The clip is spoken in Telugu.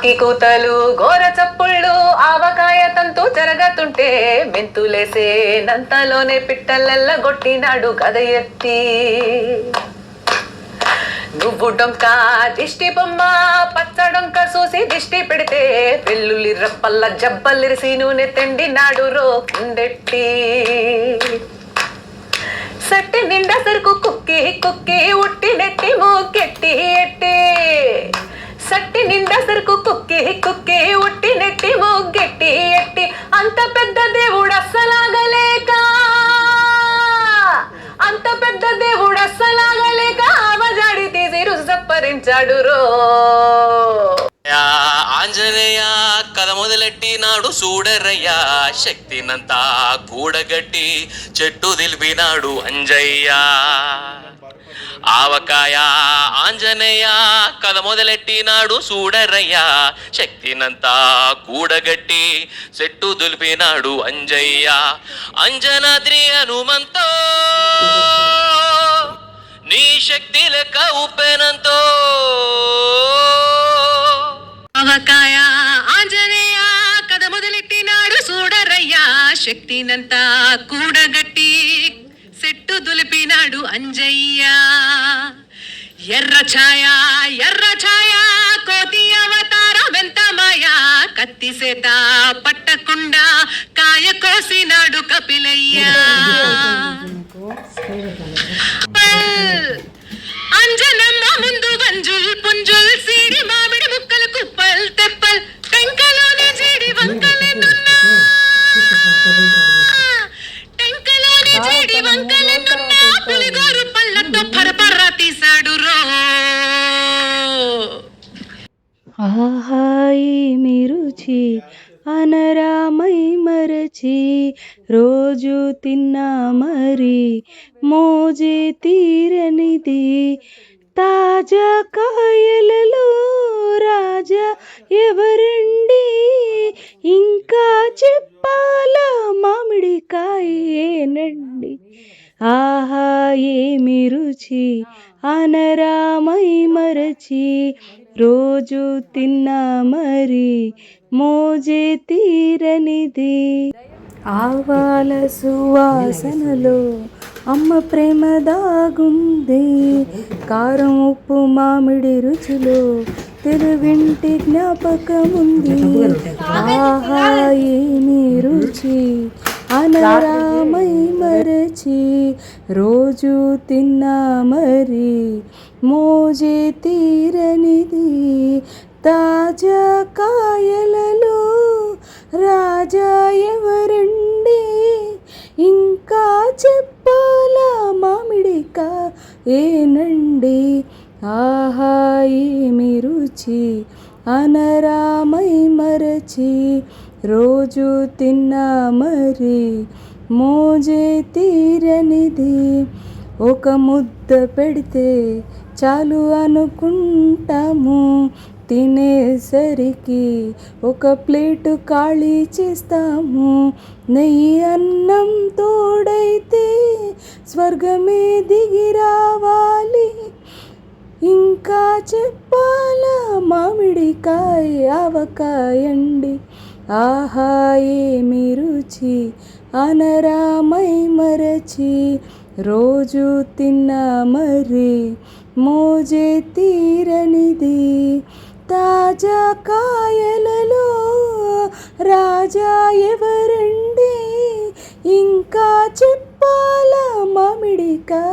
కూతలు గోర చప్పుళ్ళు ఆవకాయ తంతు జరగతుంటే మెంతులేసే నంతలోనే పిట్టలెల్ల గొట్టినాడు గద ఎత్తి. నువ్వు డొంక దిష్టి బొమ్మ పచ్చడొంక చూసి దిష్టి పెడితే వెల్లుల్లి రప్పల్ల జబ్బల్లిరిసి నూనె తెండినాడు రో కుండెట్టి. సట్టి నిండా సరుకు కుక్కి కుక్కి ఉట్టి నెట్టి మూకెట్టి ఎట్టి. సట్టి నిండా సరుకు కుక్కి కుక్కి ఉట్టి నెట్టి మూగెట్టి ఎట్టి. అంత పెద్ద దేవుడు అస్సలాగలేక అంత పెద్ద దేవుడు అస్సలాగలేక ఆవజాడి తీసి రుసప్పరించాడు రో. ఆంజనేయ కథ మొదలెట్టినాడు చూడరయ్యా, శక్తినంతా కూడగట్టి చెట్టు దిలిపినాడు అంజయ్య. ఆవకాయ ఆంజనేయ కథ మొదలెట్టినాడు చూడరయ్యా, శక్తినంతా కూడగట్టి చెట్టు దులిపినాడు అంజయ్య. అంజనాద్రి హనుమంతో నీ శక్తి లెక్క ఉప్పెనంతో. ఆవకాయ ఆంజనేయ కథ మొదలెట్టినాడు చూడరయ్యా, శక్తినంతా కూడగట్టి సెట్టు దులిపినాడు అంజయ్య. ఎర్ర ఛాయ కోతి అవతార వెంత మాయా, కత్తి సేత పట్టకుండా కాయ కోసినాడు కపిలయ్య. అంజనమ్మ ముందు వంజుల్ పుంజుల్ సీడి మామిడి ముక్కలు కుప్పల్ తెప్పల్ టెంకలోని జీడి వంకలెన్నున్నా, టెంకలోని జీడి వంకలెన్నున్నా పులిగోరు పళ్ళతో పరపర్ర తీశాడు రో. ఆహాయి రుచి అనరామై మరచి రోజు తిన్నా మరి మోజే తీరనిది. తాజా కాయలలో రాజా ఎవరండి, ఇంకా చెప్పాలా మామిడికాయేనండి. ఆహా ఏమి రుచి అనరామై మరచి రోజు తిన్నా మరి మోజే తీరనిది. ఆవాల సువాసనలో అమ్మ ప్రేమ దాగుంది, కారం ఉప్పు మామిడి రుచిలో తెలుగింటి జ్ఞాపకముంది. ఆహా ఏమి రుచి అనరామై మరచి రోజు తిన్నా మరి మోజే తీరనిది. తాజా కాయలలో రాజా ఎవరండి, ఇంకా చెప్పాలా మామిడికాయేనండి. ఆహా ఏమి రుచి అనరామై మరచి రోజు తిన్నా మరి మోజే తీరనిది. ఒక ముద్ద పెడితే చాలు అనుకుంటాము, తినేసరికి ఒక ప్లేటు ఖాళీ చేస్తాము. నెయ్యి అన్నం తోడైతే స్వర్గమే దిగి రావాలి, ఇంకా చెప్పాలా మామిడికాయ ఆవకాయండి. ఆహా ఏమి రుచి అనరామై మరచి రోజు తిన్నా మరి మోజే తీరనిది. తాజా కాయలలో రాజా ఎవరండి, ఇంకా చెప్పాలా మామిడికాయేనండి.